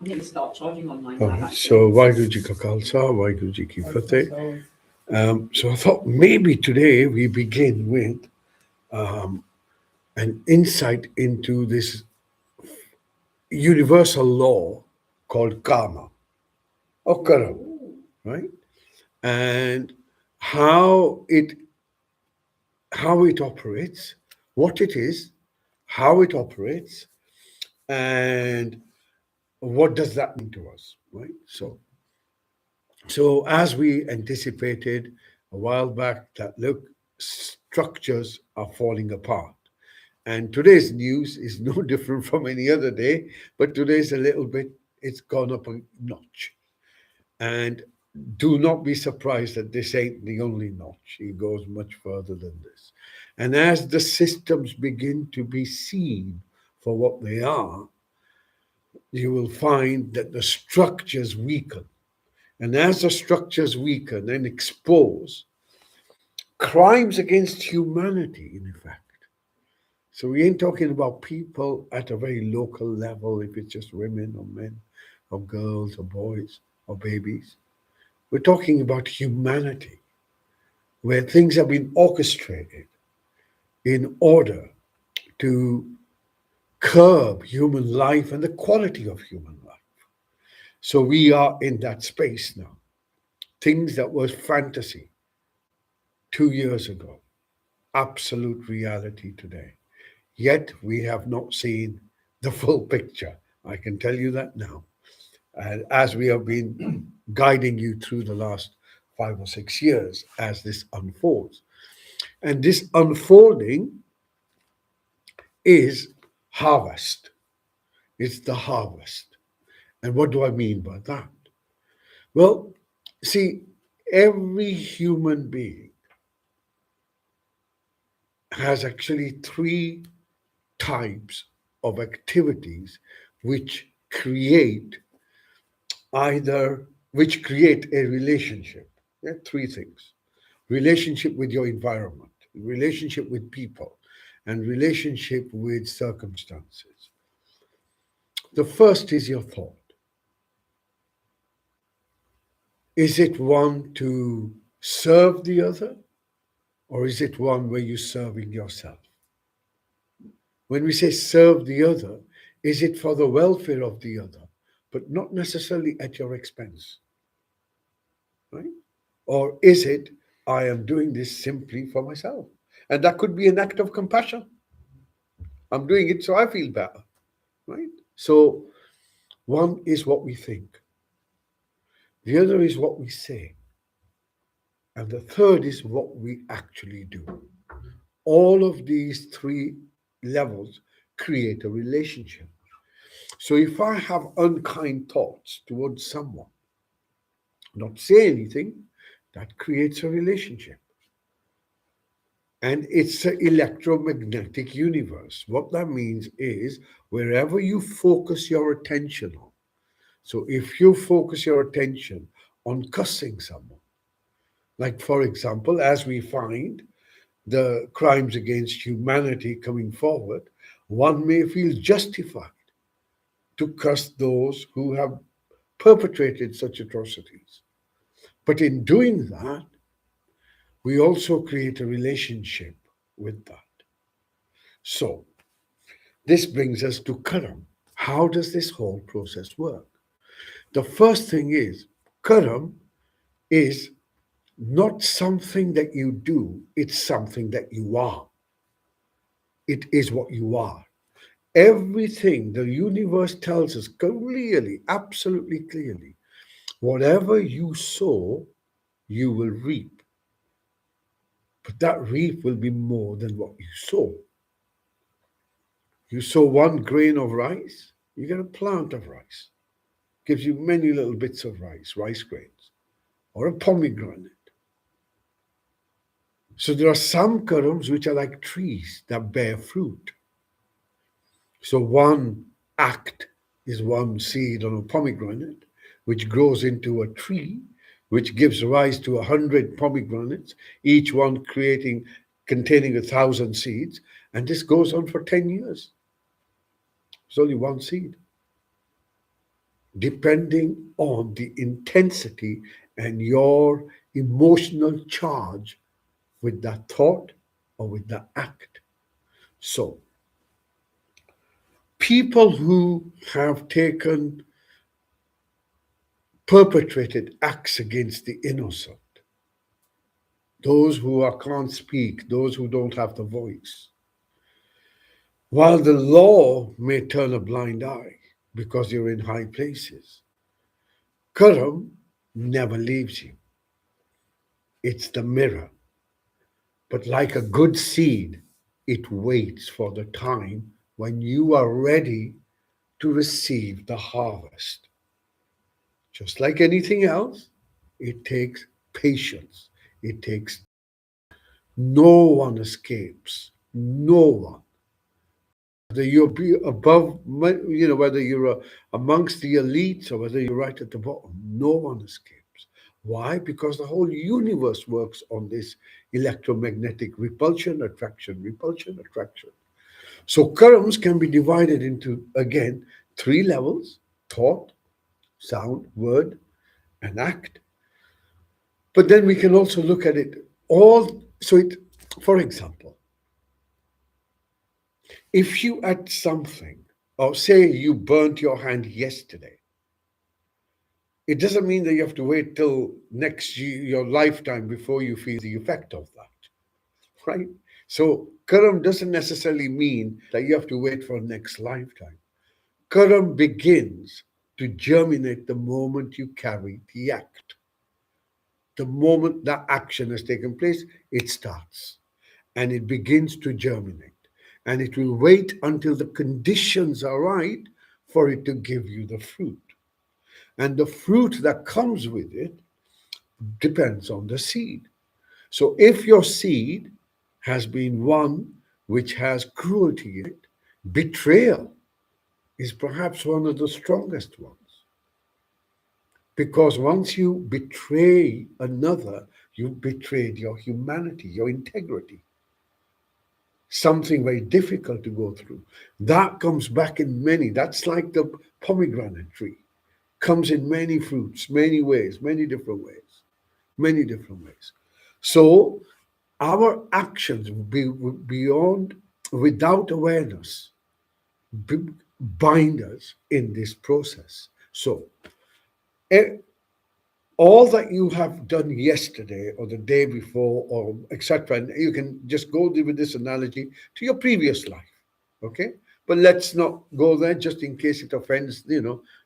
I'm going to start charging online All now, right. actually. So, Waheguru Ji Ka Khalsa, Waheguru Ji Ki Fateh. So I thought maybe today we begin with an insight into this universal law called karma or karma, right? And how it how it operates, what it is, how it operates, and what does that mean to us, right? So as we anticipated a while back, that look, structures are falling apart. And today's news is no different from any other day, but today's a little bit, it's gone up a notch. And do not be surprised that this ain't the only notch. It goes much further than this. And as the systems begin to be seen for what they are, you will find that the structures weaken. And as the structures weaken and expose, crimes against humanity, in effect. So we ain't talking about people at a very local level, if it's just women or men or girls or boys or babies. We're talking about humanity, where things have been orchestrated in order to curb human life and the quality of human life. So we are in that space now. Things that was fantasy 2 years ago, absolute reality today. Yet we have not seen the full picture. I can tell you that now. And as we have been guiding you through the last 5 or 6 years as this unfolds. And this unfolding is harvest. It's the harvest. And what do I mean by that? Well, see, every human being has actually three types of activities which create which create a relationship. Yeah, three things: relationship with your environment, relationship with people, and relationship with circumstances. The first is your thought. Is it one to serve the other, or is it one where you're serving yourself? When we say serve the other, is it for the welfare of the other, but not necessarily at your expense, right? Or is it, I am doing this simply for myself? And that could be an act of compassion. I'm doing it so I feel better, right? So one is what we think, the other is what we say, and the third is what we actually do. All of these three levels create a relationship. So if I have unkind thoughts towards someone, not say anything, that creates a relationship. And it's an electromagnetic universe. What that means is wherever you focus your attention on. So if you focus your attention on cussing someone, like for example, as we find the crimes against humanity coming forward, one may feel justified to curse those who have perpetrated such atrocities. But in doing that, we also create a relationship with that. So, this brings us to karam. How does this whole process work? The first thing is karam is not something that you do, it's something that you are. It is what you are. Everything the universe tells us clearly, absolutely clearly, whatever you sow, you will reap. But that reap will be more than what you sow. You sow one grain of rice, you get a plant of rice. Gives you many little bits of rice grains, or a pomegranate. So there are some karams which are like trees that bear fruit. So one act is one seed on a pomegranate, which grows into a tree, which gives rise to 100 pomegranates, each one containing 1,000 seeds, and this goes on for 10 years. It's only one seed. depending on the intensity and your emotional charge with that thought or with that act. So, people who have perpetrated acts against the innocent, those who can't speak, those who don't have the voice, while the law may turn a blind eye because you're in high places, Karam never leaves you. It's the mirror. But like a good seed, it waits for the time when you are ready to receive the harvest. Just like anything else, it takes patience. It takes, no one escapes. No one. Whether you're above, whether you're amongst the elites or whether you're right at the bottom, no one escapes. Why? Because the whole universe works on this electromagnetic repulsion, attraction, repulsion, attraction. So karams can be divided into, again, three levels: thought, sound, word, and act. But then we can also look at it all. For example, if you add something, or say you burnt your hand yesterday, it doesn't mean that you have to wait till next year, your lifetime, before you feel the effect of that, right? So karam doesn't necessarily mean that you have to wait for next lifetime. Karam begins to germinate the moment you carry the act. The moment that action has taken place, it starts and it begins to germinate. And it will wait until the conditions are right for it to give you the fruit. And the fruit that comes with it depends on the seed. So if your seed has been one which has cruelty in it, betrayal is perhaps one of the strongest ones. Because once you betray another, you've betrayed your humanity, your integrity. Something very difficult to go through. That comes back in many. That's like the pomegranate tree. Comes in many fruits, many ways, many different ways, many different ways. So our actions beyond, without awareness, bind us in this process. So eh, all that you have done yesterday or the day before or etc., and you can just go with this analogy to your previous life, okay? But let's not go there just in case it offends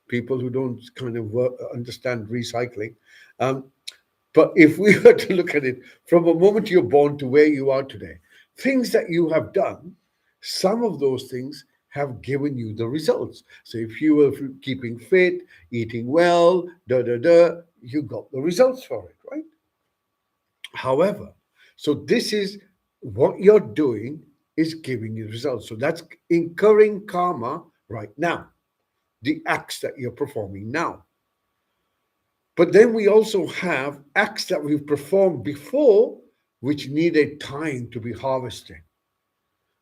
people who don't kind of understand recycling. um, but if we were to look at it from the moment you're born to where you are today, things that you have done, some of those things have given you the results. So if you were keeping fit, eating well, you got the results for it, right? However, so this is what you're doing is giving you results. So that's incurring karma right now, the acts that you're performing now. But then we also have acts that we've performed before, which needed time to be harvested.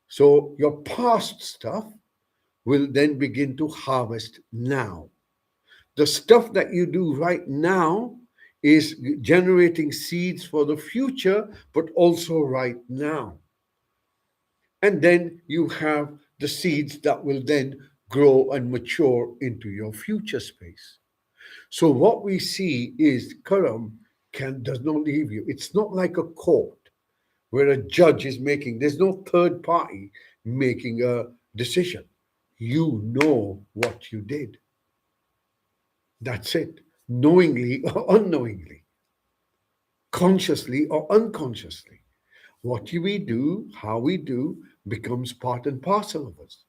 So your past stuff will then begin to harvest now. The stuff that you do right now is generating seeds for the future, but also right now. And then you have the seeds that will then grow and mature into your future space. So what we see is karam does not leave you. It's not like a court where a judge is making, there's no third party making a decision. You know what you did. That's it. Knowingly or unknowingly, consciously or unconsciously. What we do, how we do, becomes part and parcel of us.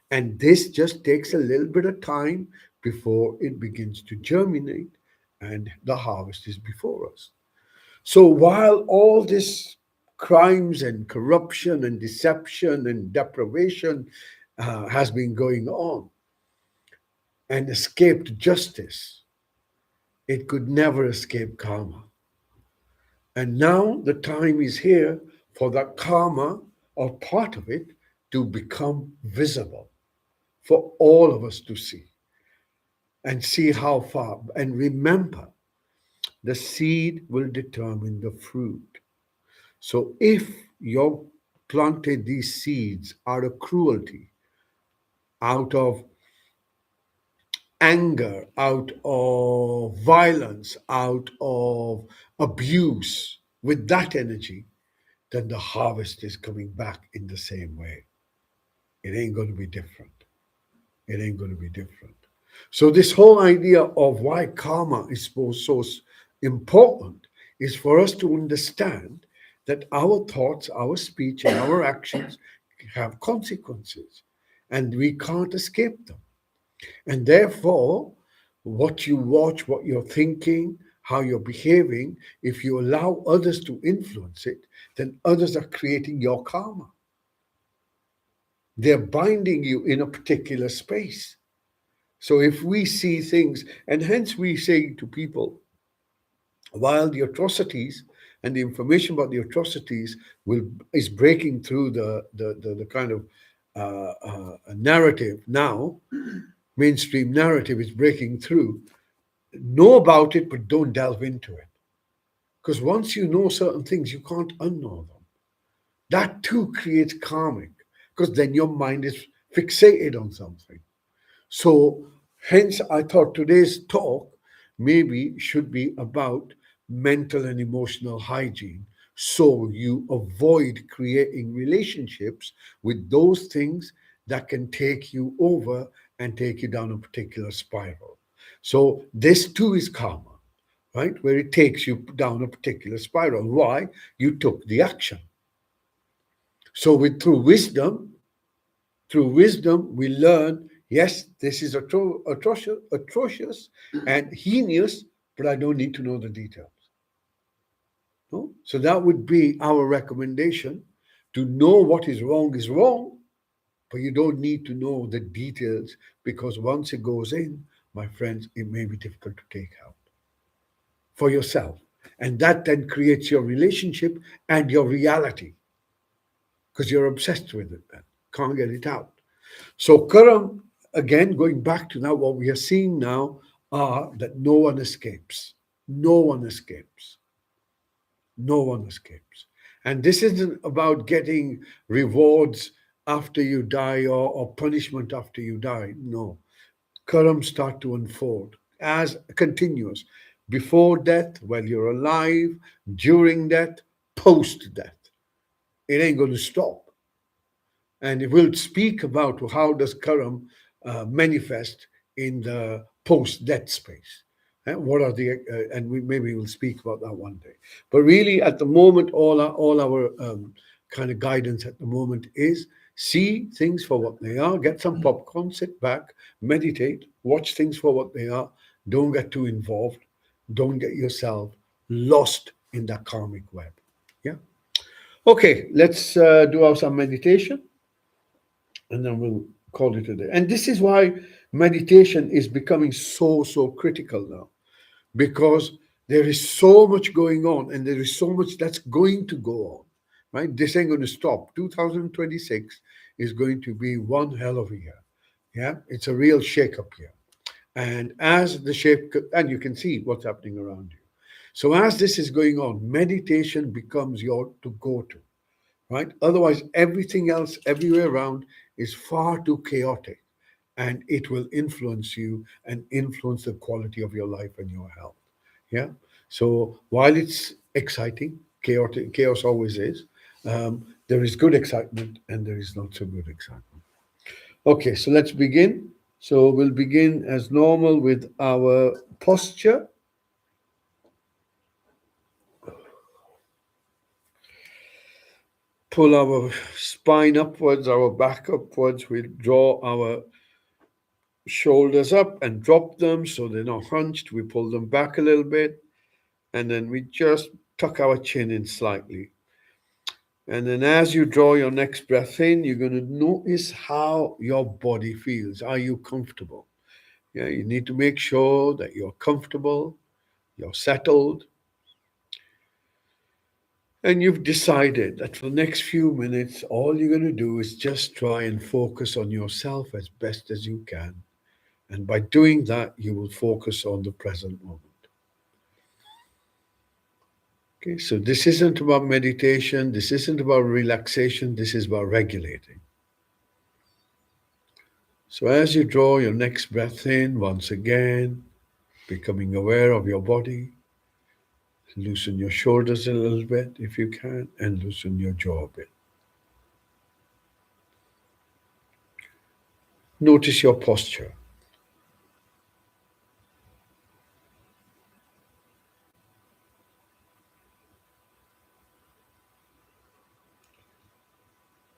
And this just takes a little bit of time before it begins to germinate and the harvest is before us. So while all this crimes and corruption and deception and deprivation has been going on and escaped justice, it could never escape karma. And now the time is here for that karma or part of it to become visible for all of us to see. and see how far. And remember, the seed will determine the fruit. So if you planted these seeds out of cruelty, out of anger, out of violence, out of abuse, with that energy, then the harvest is coming back in the same way. It ain't going to be different. It ain't going to be different. So, this whole idea of why karma is so important is for us to understand that our thoughts, our speech, and our actions have consequences, and we can't escape them. And therefore, what you watch, what you're thinking, how you're behaving, if you allow others to influence it, then others are creating your karma. They're binding you in a particular space. So if we see things, and hence we say to people, while the atrocities and the information about the atrocities is breaking through the kind of narrative now, mainstream narrative is breaking through. Know about it, but don't delve into it. Because once you know certain things, you can't unknow them. That too creates karmic, because then your mind is fixated on something. So, hence, I thought today's talk maybe should be about mental and emotional hygiene. So, you avoid creating relationships with those things that can take you over and take you down a particular spiral. So, this too is karma, right? Where it takes you down a particular spiral. Why? You took the action. So, with through wisdom, we learn, yes, this is atrocious and heinous, but I don't need to know the details. No? So that would be our recommendation. To know what is wrong, but you don't need to know the details, because once it goes in, my friends, it may be difficult to take out for yourself. And that then creates your relationship and your reality, because you're obsessed with it then. Can't get it out. So Karam, again, going back to now, what we are seeing now are that no one escapes. No one escapes. No one escapes. And this isn't about getting rewards after you die, or punishment after you die. No. Karams start to unfold as continuous. Before death, while you're alive, during death, post death. It ain't going to stop. And we'll speak about how does karam manifest in the post-death space. What are the and we maybe we'll speak about that one day. But really, at the moment, all our kind of guidance at the moment is see things for what they are. Get some popcorn, sit back, meditate, watch things for what they are. Don't get too involved. Don't get yourself lost in that karmic web. Yeah. Okay. Let's do our some meditation, and then we'll call it a day. And this is why meditation is becoming so critical now, because there is so much going on, and there is so much that's going to go on, right? This ain't going to stop. 2026 is going to be one hell of a year. Yeah, it's a real shake-up year. And as the shape, and you can see what's happening around you. So as this is going on, meditation becomes your to go to, right? Otherwise, everything else everywhere around is far too chaotic, and it will influence you and influence the quality of your life and your health. Yeah. So while it's exciting, chaotic, chaos always is, there is good excitement and there is not so good excitement. Okay, so let's begin. So we'll begin as normal with our posture. Pull our spine upwards, our back upwards. We draw our shoulders up and drop them so they're not hunched. We pull them back a little bit, and then we just tuck our chin in slightly. And then as you draw your next breath in, you're going to notice how your body feels. Are you comfortable? Yeah, you need to make sure that you're comfortable, you're settled, and you've decided that for the next few minutes, all you're going to do is just try and focus on yourself as best as you can. And by doing that, you will focus on the present moment. Okay, so this isn't about meditation, this isn't about relaxation, this is about regulating. So as you draw your next breath in, once again, becoming aware of your body, loosen your shoulders a little bit if you can, and loosen your jaw a bit. Notice your posture.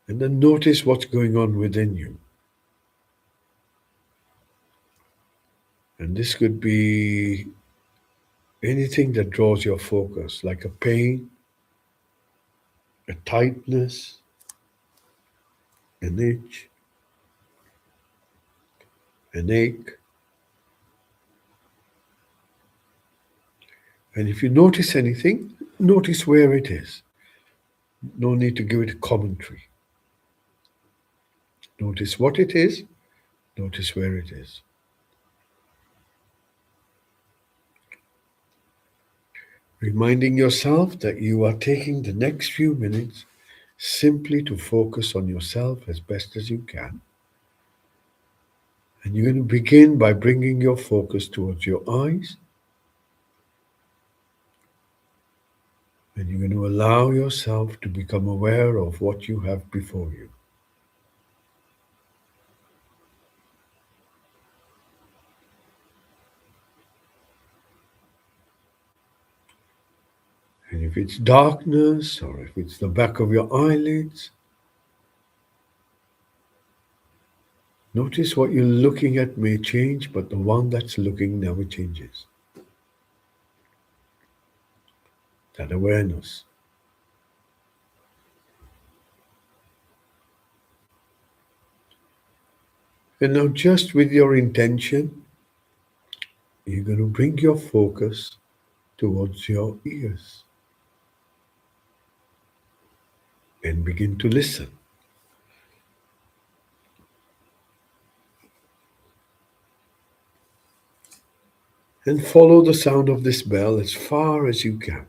And then notice what's going on within you. And this could be anything that draws your focus, like a pain, a tightness, an itch, an ache. And if you notice anything, notice where it is. No need to give it a commentary. Notice what it is, notice where it is. Reminding yourself that you are taking the next few minutes simply to focus on yourself as best as you can. And you're going to begin by bringing your focus towards your eyes. And you're going to allow yourself to become aware of what you have before you. And if it's darkness or if it's the back of your eyelids, notice what you're looking at may change, but the one that's looking never changes. That awareness. And now, just with your intention, you're going to bring your focus towards your ears and begin to listen. And follow the sound of this bell as far as you can.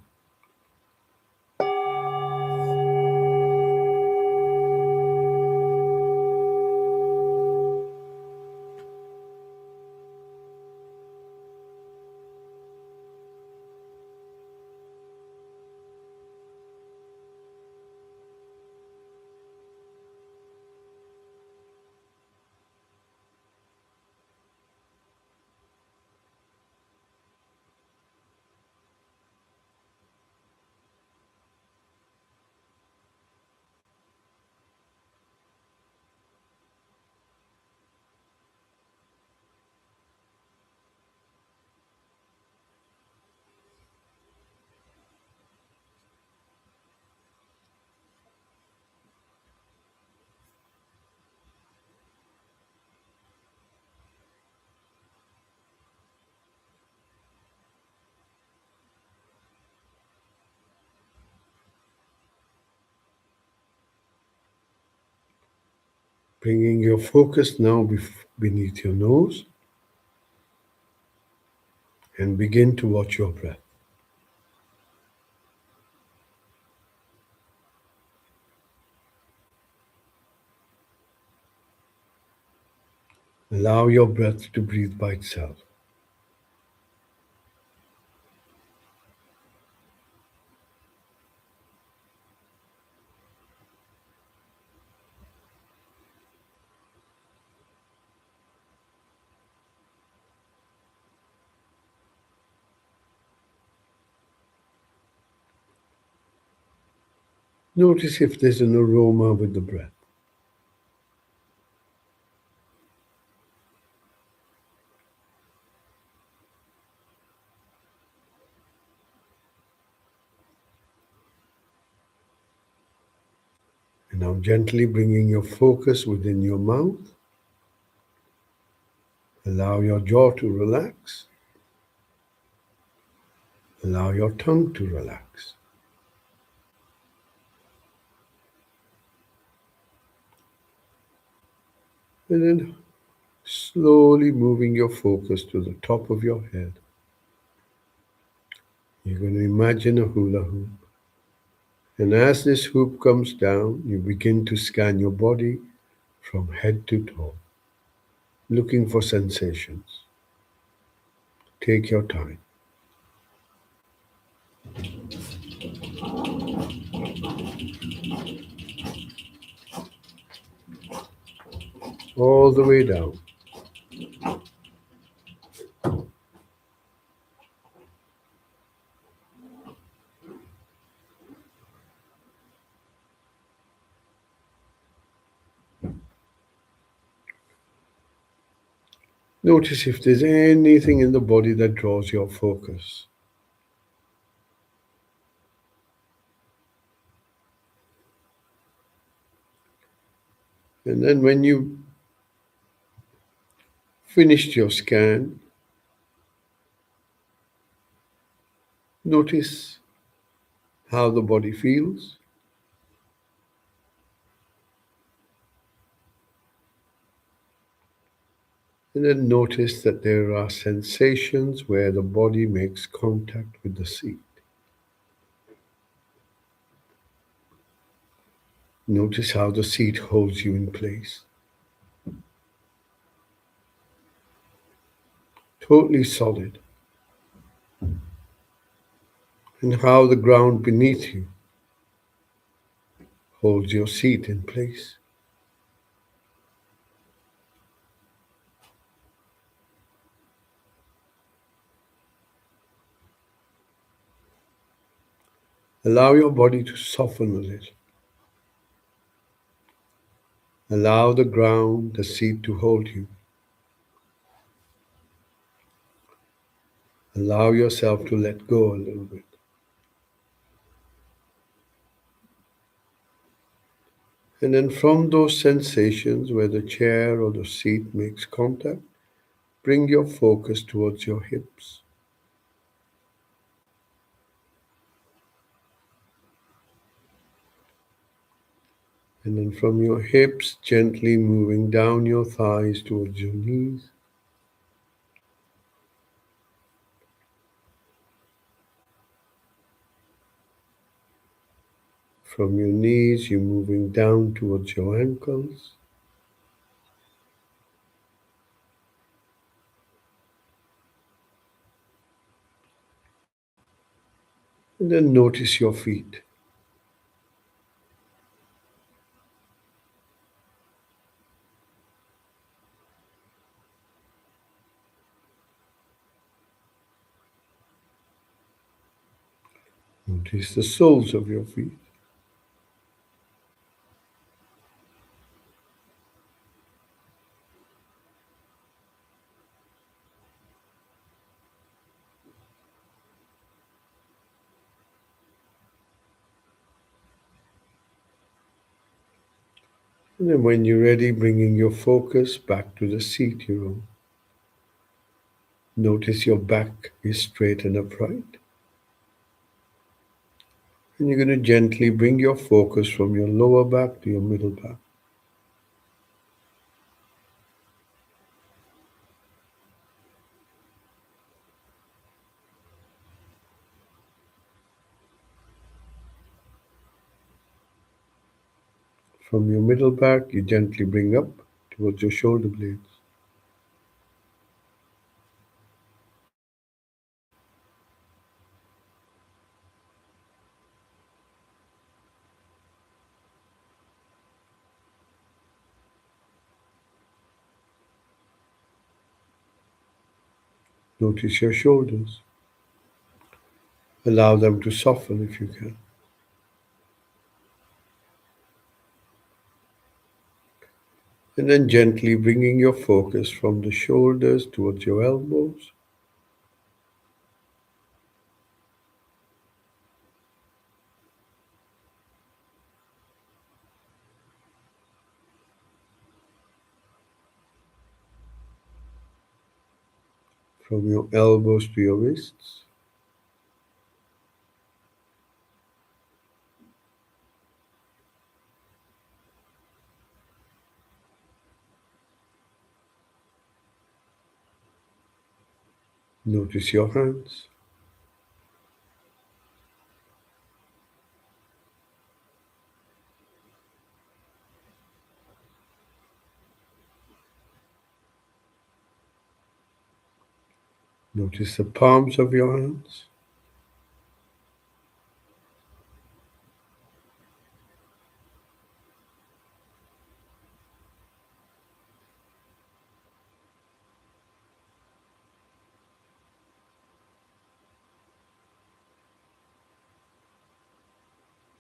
Bringing your focus now beneath your nose and begin to watch your breath. Allow your breath to breathe by itself. Notice if there's an aroma with the breath. And now gently bringing your focus within your mouth. Allow your jaw to relax. Allow your tongue to relax. And then slowly moving your focus to the top of your head. You're going to imagine a hula hoop. And as this hoop comes down, you begin to scan your body from head to toe, looking for sensations. Take your time. All the way down. Notice if there's anything in the body that draws your focus. And then when you finished your scan, notice how the body feels. And then notice that there are sensations where the body makes contact with the seat. Notice how the seat holds you in place. Totally solid. And how the ground beneath you holds your seat in place. Allow your body to soften a little. Allow the ground, the seat to hold you. Allow yourself to let go a little bit. And then from those sensations where the chair or the seat makes contact, bring your focus towards your hips. And then from your hips, gently moving down your thighs towards your knees. From your knees, you're moving down towards your ankles. And then notice your feet. Notice the soles of your feet. And then when you're ready, bringing your focus back to the seat you're on. Notice your back is straight and upright. And you're going to gently bring your focus from your lower back to your middle back. From your middle back, you gently bring up towards your shoulder blades. Notice your shoulders. Allow them to soften if you can. And then gently bringing your focus from the shoulders towards your elbows. From your elbows to your wrists. Notice your hands. Notice the palms of your hands.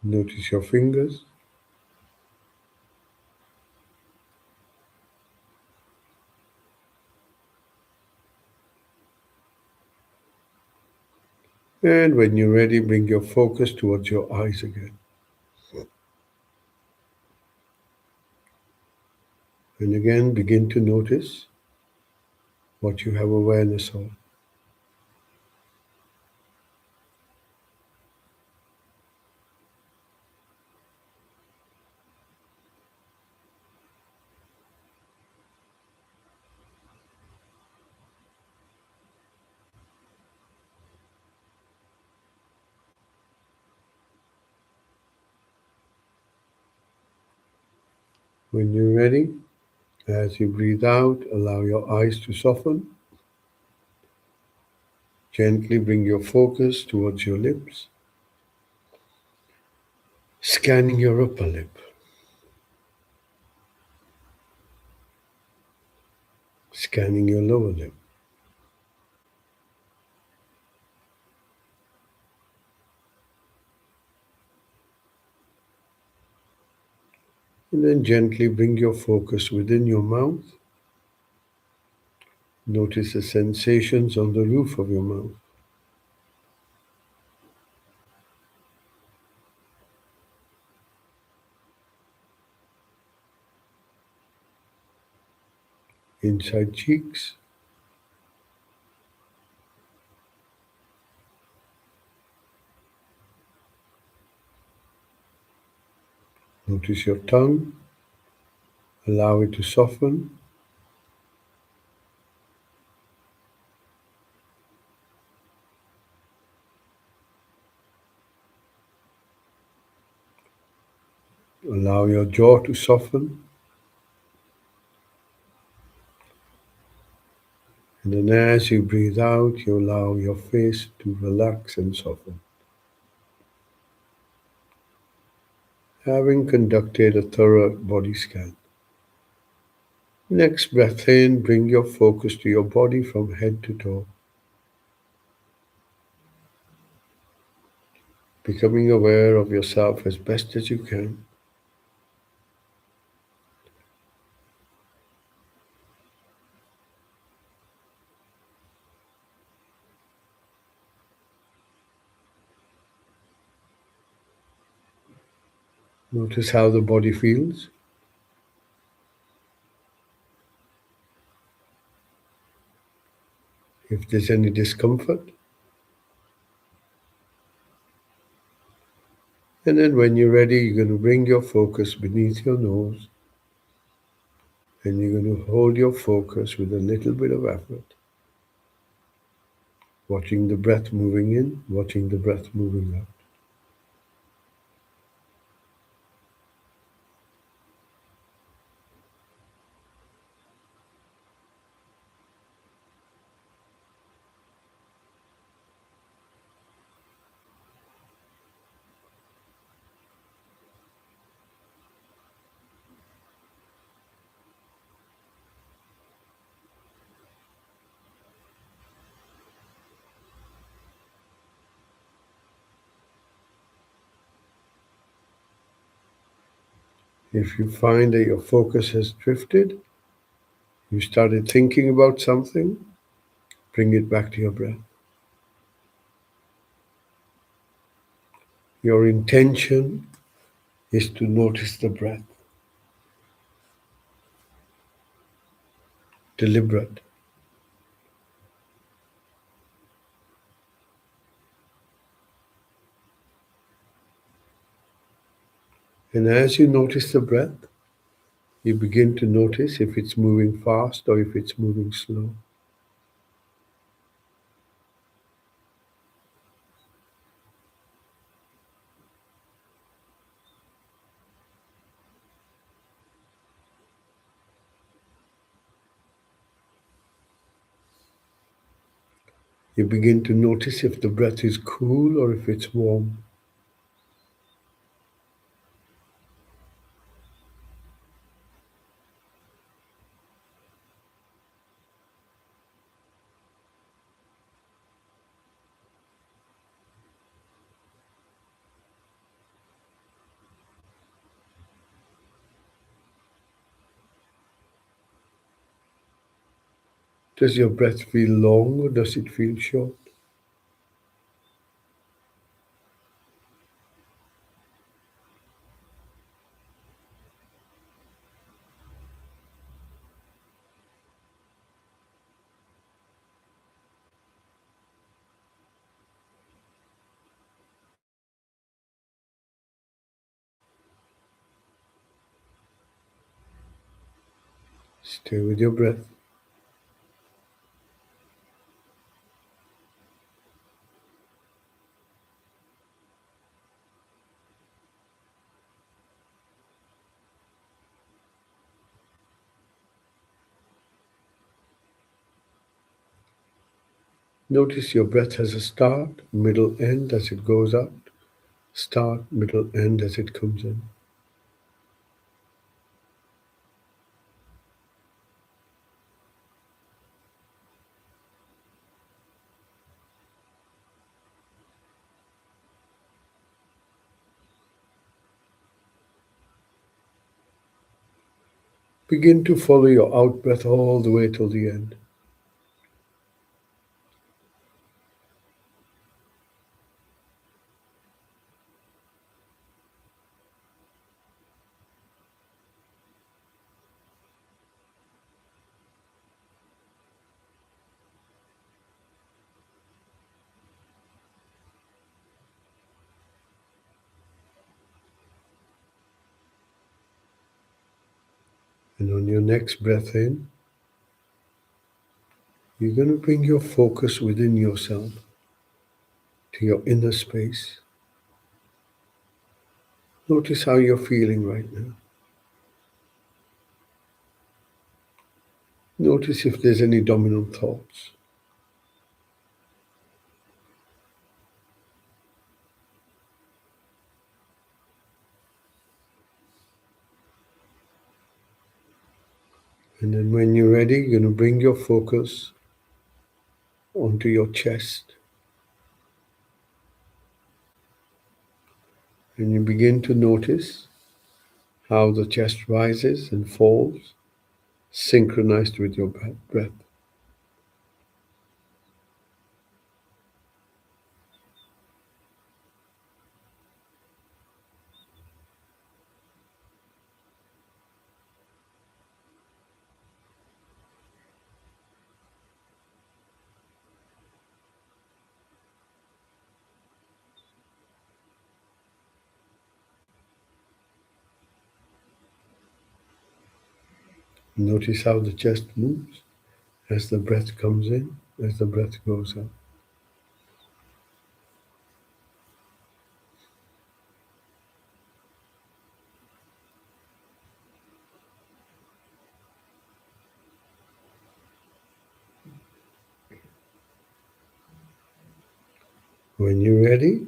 Notice your fingers. And when you're ready, bring your focus towards your eyes again. And again, begin to notice what you have awareness of. When you're ready, as you breathe out, allow your eyes to soften. Gently bring your focus towards your lips, scanning your upper lip, scanning your lower lip. And then gently bring your focus within your mouth. Notice the sensations on the roof of your mouth. Inside cheeks. Notice your tongue. Allow it to soften. Allow your jaw to soften. And then as you breathe out, you allow your face to relax and soften. Having conducted a thorough body scan. Next breath in, bring your focus to your body from head to toe, becoming aware of yourself as best as you can. Notice how the body feels. If there's any discomfort. And then when you're ready, you're going to bring your focus beneath your nose and you're going to hold your focus with a little bit of effort, watching the breath moving in, watching the breath moving out. If you find that your focus has drifted, you started thinking about something, bring it back to your breath. Your intention is to notice the breath, deliberate. And as you notice the breath, you begin to notice if it's moving fast or if it's moving slow. You begin to notice if the breath is cool or if it's warm. Does your breath feel long or does it feel short? Stay with your breath. Notice your breath has a start, middle, end as it goes out. Start, middle, end as it comes in. Begin to follow your out breath all the way till the end. And on your next breath in, you're going to bring your focus within yourself to your inner space. Notice how you're feeling right now. Notice if there's any dominant thoughts. And then when you're ready, you're going to bring your focus onto your chest. And you begin to notice how the chest rises and falls, synchronized with your breath. Notice how the chest moves as the breath comes in, as the breath goes out. When you're ready,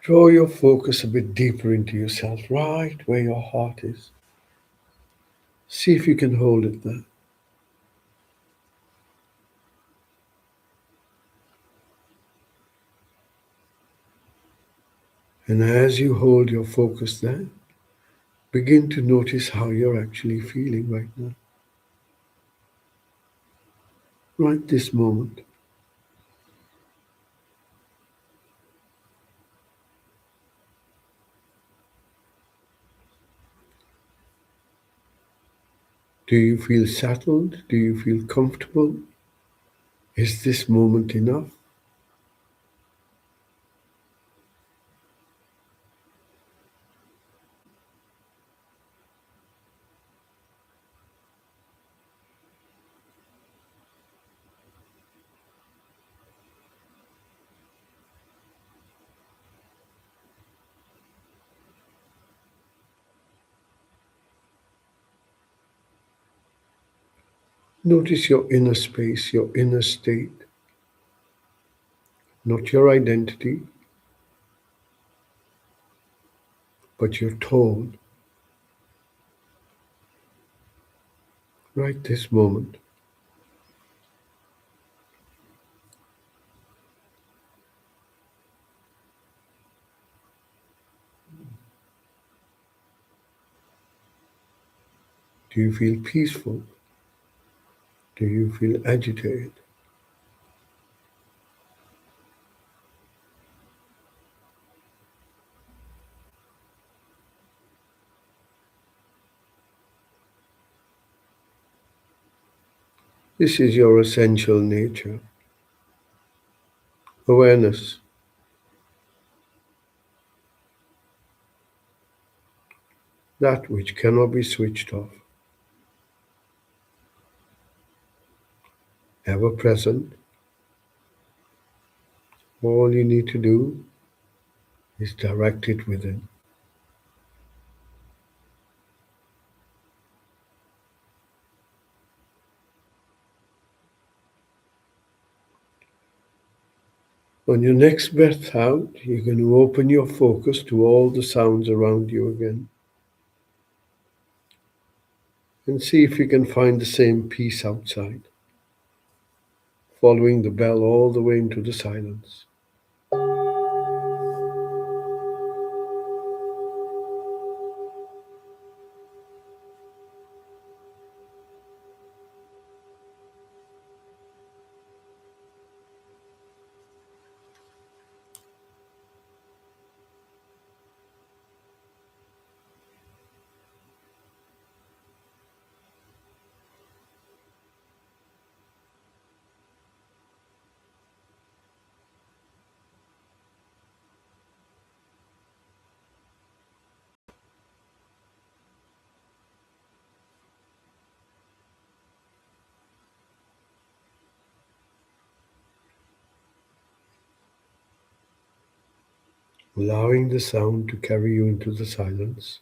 draw your focus a bit deeper into yourself, right where your heart is. See if you can hold it there. And as you hold your focus there, begin to notice how you're actually feeling right now, right this moment. Do you feel settled? Do you feel comfortable? Is this moment enough? Notice your inner space, your inner state. not your identity, but you're told right this moment. Do you feel peaceful? Do you feel agitated? This is your essential nature, awareness, that which cannot be switched off, ever present. All you need to do is direct it within. On your next breath out, you're going to open your focus to all the sounds around you again and see if you can find the same peace outside, following the bell all the way into the silence. Allowing the sound to carry you into the silence.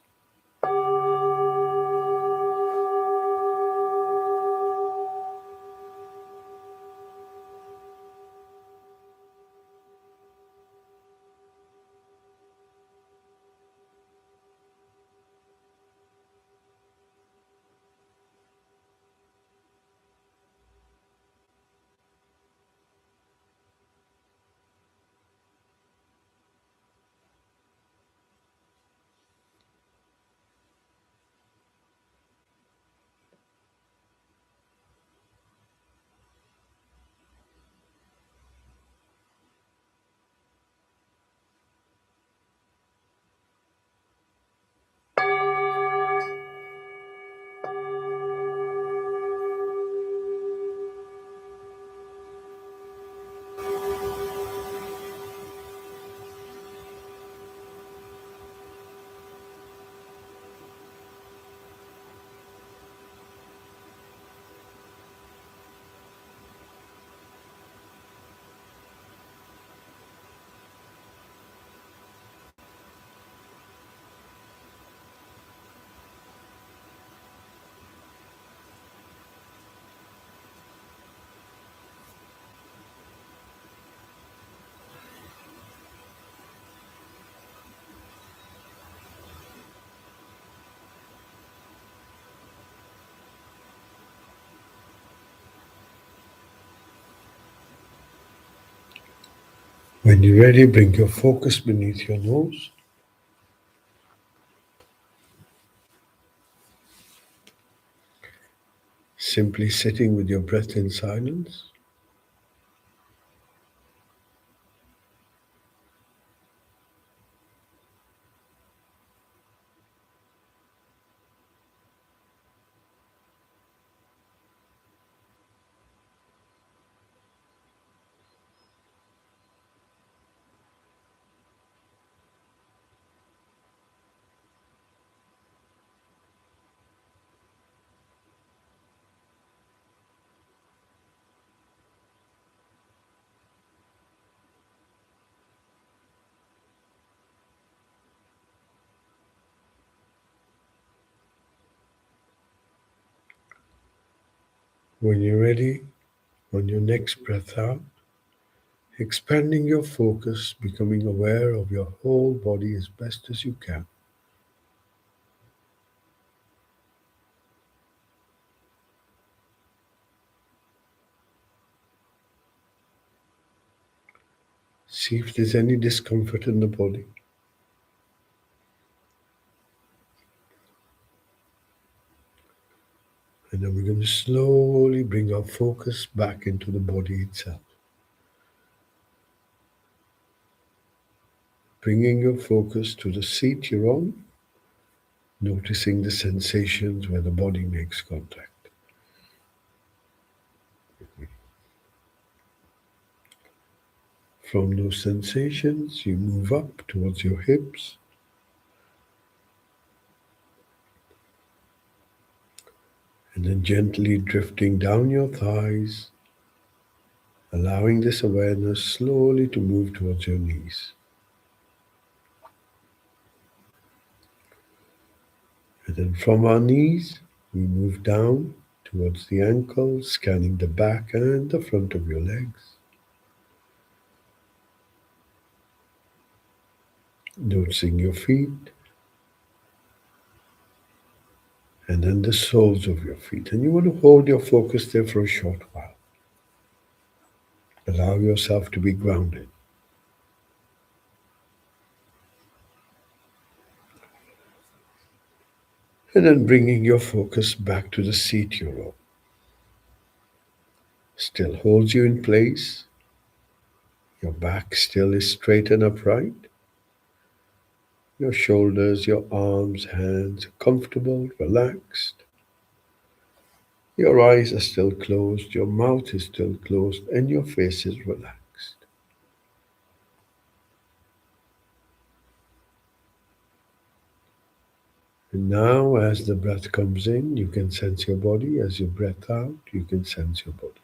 When you're ready, bring your focus beneath your nose. Simply sitting with your breath in silence. When you're ready, on your next breath out, expanding your focus, becoming aware of your whole body as best as you can. See if there's any discomfort in the body. And then we're going to slowly bring our focus back into the body itself. Bringing your focus to the seat you're on, noticing the sensations where the body makes contact. From those sensations, you move up towards your hips, and then gently drifting down your thighs, allowing this awareness slowly to move towards your knees. And then from our knees, we move down towards the ankles, scanning the back and the front of your legs. Noticing your feet, and then the soles of your feet. And you want to hold your focus there for a short while. Allow yourself to be grounded. And then bringing your focus back to the seat you're on. Still holds you in place. Your back still is straight and upright. Your shoulders, your arms, hands are comfortable, relaxed. Your eyes are still closed, your mouth is still closed, and your face is relaxed. And now, as the breath comes in, you can sense your body. As you breath out, you can sense your body.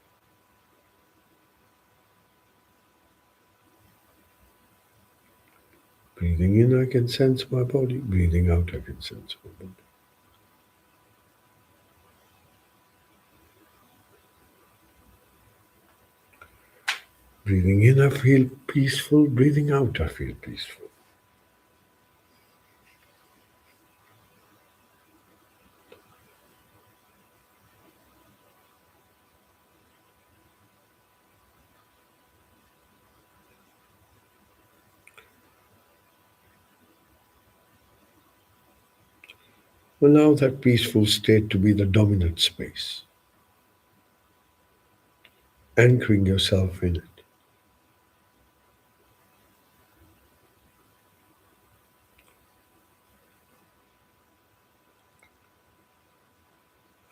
Breathing in, I can sense my body. Breathing out, I can sense my body. Breathing in, I feel peaceful. Breathing out, I feel peaceful. Allow that peaceful state to be the dominant space, anchoring yourself in it.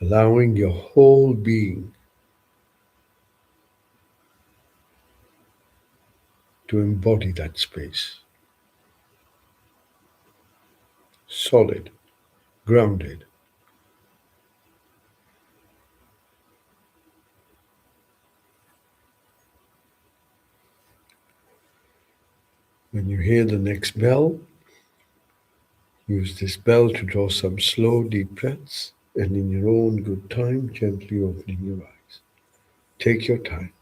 Allowing your whole being to embody that space. Solid, grounded. When you hear the next bell, use this bell to draw some slow, deep breaths, and in your own good time, gently opening your eyes. Take your time.